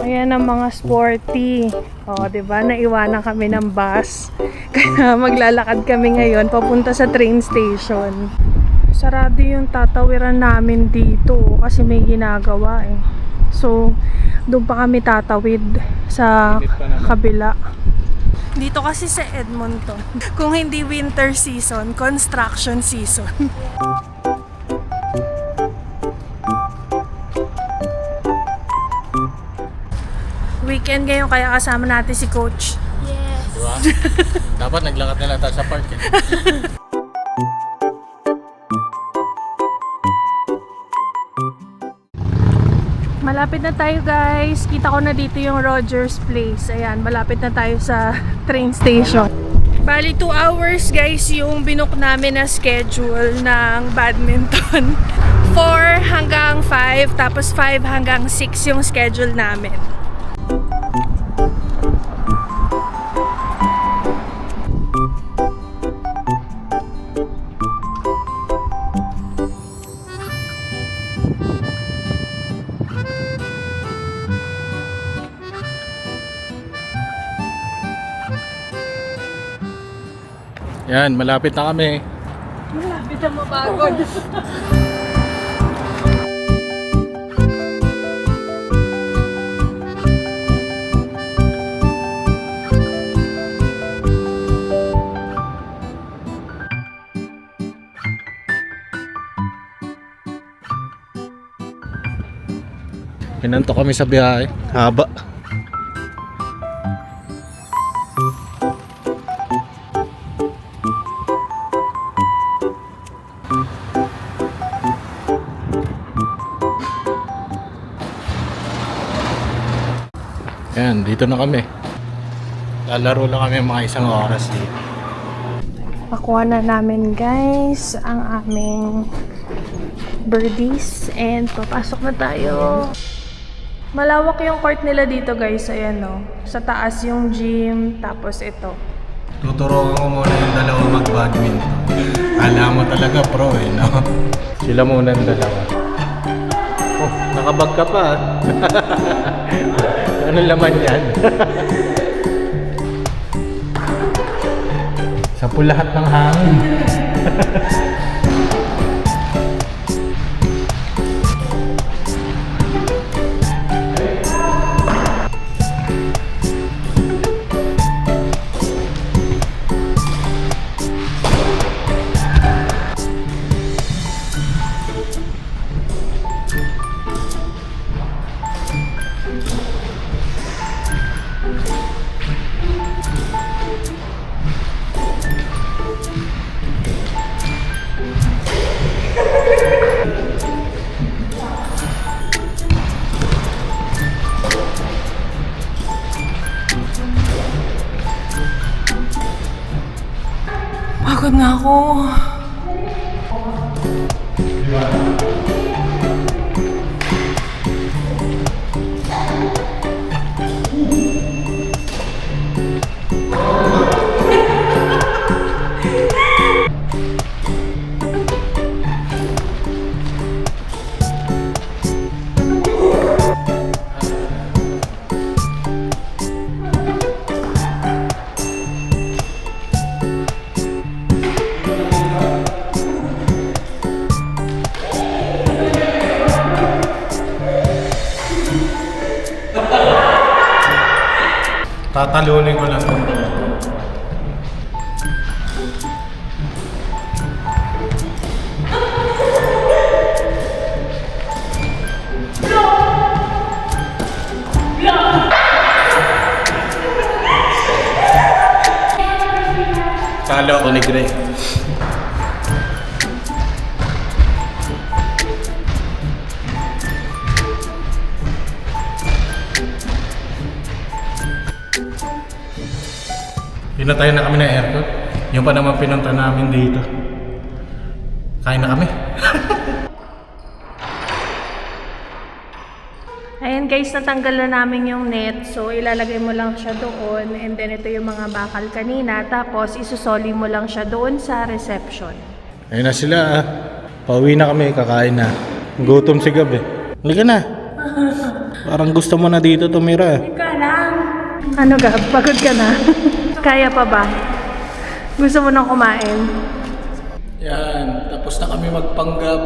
Ayan ang mga sporty. O, diba? Naiwanan kami ng bus. Kaya maglalakad kami ngayon papunta sa train station. Sarado yung tatawiran namin dito kasi may ginagawa eh. So, doon pa kami tatawid sa kabila. Dito kasi sa Edmonton, kung hindi winter season, construction season. Weekend ngayon kaya kasama natin si Coach. Yes. Diba? Dapat naglakad na lang tayo sa park eh. Malapit na tayo guys. Kita ko na dito yung Rogers Place. Ayan, malapit na tayo sa train station. Bali 2 hours guys yung binook namin na schedule ng badminton. 4 hanggang 5, tapos 5 hanggang 6 yung schedule namin. Yan, malapit na kami. Malapit na mapagod. Pinanto kami sa biyahe. Haba. Yan, dito na kami. Lalaro lang kami mga isang oras dito. Nakuha na namin guys ang aming birdies and papasok na tayo. Malawak yung court nila dito guys. Ayan o. Sa taas yung gym, tapos ito. Tuturuan ko muna yung dalawa mag-badminton. Alam mo talaga pro eh, no? Sila muna yung dalawa. Oh, nakabag ka pa. Ano laman yan? Sa lahat ng hangin. Pagod na ako. Tatalunin ko lang. Talo ko ni Greg. Pinatay na kami ng aircon. Yung pa naman pinunta namin dito. Kain na kami. Ayan guys, natanggal na namin yung net. So, ilalagay mo lang siya doon. And then, ito yung mga bakal kanina. Tapos, isusoli mo lang siya doon sa reception. Ayun na sila ah. Pauwi na kami, kakain na. Gutom si Gab eh. Halika na. Parang gusto mo na dito tumira. Ka lang. Ano Gab? Pagod ka na? Kaya pa ba? Gusto mo nang kumain? Yan, tapos na kami magpanggap.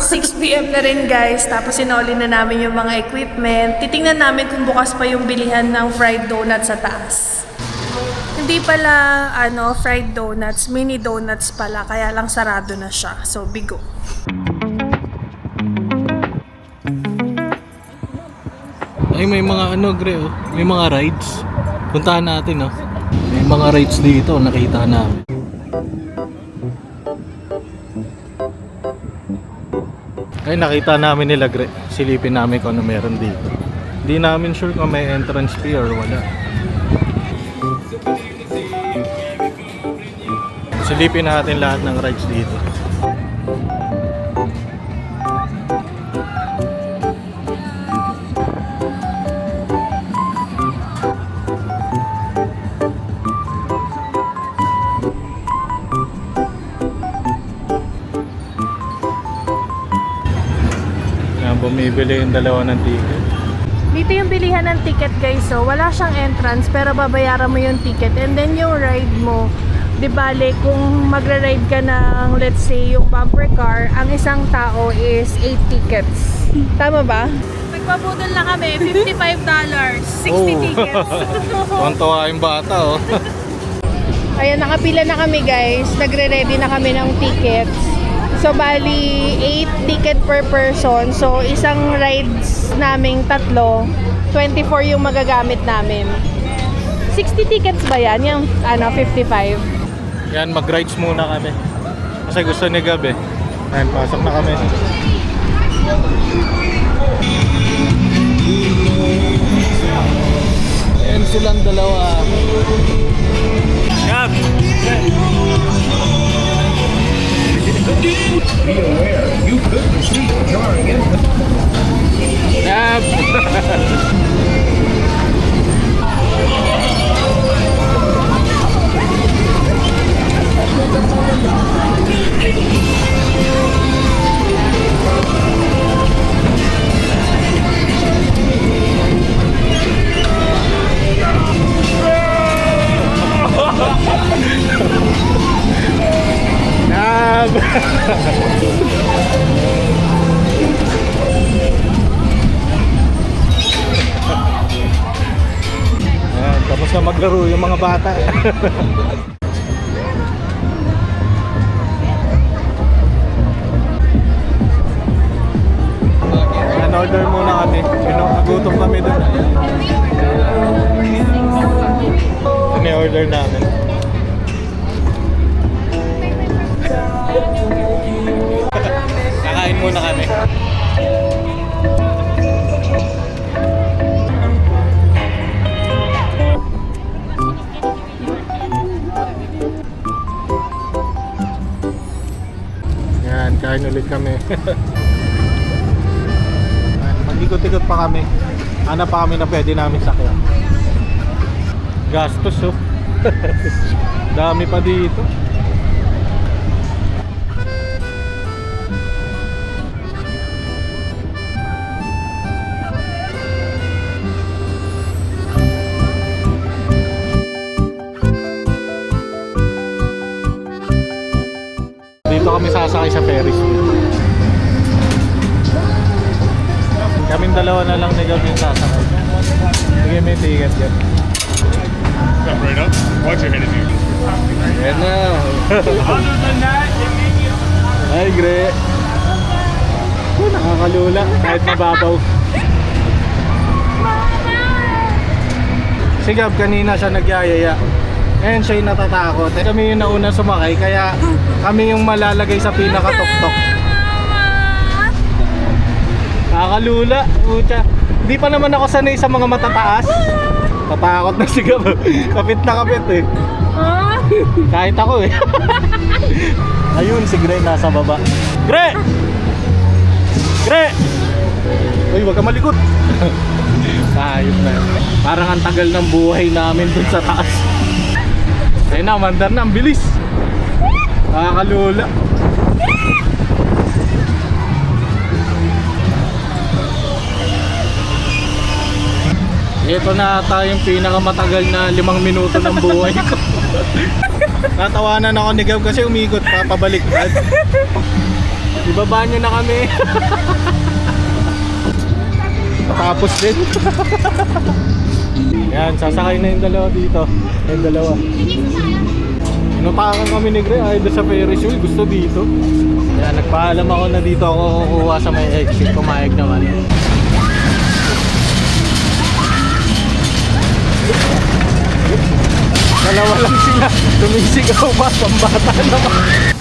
6 PM na rin guys, tapos sinoli na namin yung mga equipment. Titingnan namin kung bukas pa yung bilihan ng fried donuts sa taas. Hindi pala fried donuts, mini donuts pala, kaya lang sarado na siya. So bigo. Ay, may mga Gre, oh. May mga rides. Puntahan natin, oh. May mga rides dito, nakita namin. Ay, nakita namin nila, Gre. Silipin namin kung ano meron dito. Hindi namin sure kung may entrance fee or wala. Silipin natin lahat ng rides dito. Bumibili yung dalawa ng ticket. Dito yung bilihan ng ticket guys, so wala siyang entrance pero babayaran mo yung ticket and then yung ride mo, di bale kung magra-ride ka ng let's say yung bumper car, ang isang tao is 8 tickets. Tama ba? Nagpabudol na kami, $55, 60 tickets. Tuwan-tuwa yung bata, oh. Ayan, nakapila na kami guys, nagre-ready na kami ng tickets. So, bali, 8 ticket per person. So, isang rides naming tatlo, 24 yung magagamit namin. 60 tickets ba yan? Yung 55? Yan, mag-rides muna kami. Kasi gusto ni Gab, eh. Ayan, pasok na kami. Ayan silang dalawa. Gab! Be aware, you could receive a jarring input. Gab! Ayan, tapos na maglaro yung mga bata. Ayan, order muna kami. Nagutom kami dun. Ano yung order namin? Kakain muna kami. Yan, kain ulit kami. Mag-ikot-ikot pa kami. Hanap pa kami na pwede namin sakyan. Gastos, oh. Dami pa dito. Dito kami sasakay sa Ferris wheel. Kaming dalawa na lang ni Gab yung sasakay. Sige, may ticket dyan. Step right up. Watch your head in here. Yan na. Ay, Gre. Oh, nakakalula. Kahit mababaw. Si Gab kanina siya nagyayaya. Ngayon siya yung natatakot. Eh, kami yung nauna sumakay, kaya kami yung malalagay sa pinakatuktok. Nakakalula. Pucha. Hindi pa naman ako sanay sa mga matataas. Tatakot na si Gab. Kapit na kapit eh. Kahit ako eh. Ayun, si Gre nasa baba. Gre! Gre! Uy, wag ka malikot. Ayun na. Parang ang tagal ng buhay namin dun sa taas. Ayun na, mandar na, ang bilis. Nakakalula. Ito na ata yung pinakamatagal na 5 minuto ng buhay ko. Natawanan ako ni Gab kasi umikot pa, pabaliktad. Ibaba nyo na kami. Tapos din. Yan, sasakay na yung dalawa dito. Yung dalawa. Inupakan kami ni Gre, ay doon sa Ferris wheel, gusto dito. Yan, nagpaalam ako na dito ako kukuha sa may exit, pumayag naman. Dalawa lang sila, tumisigaw pa, pambata naman.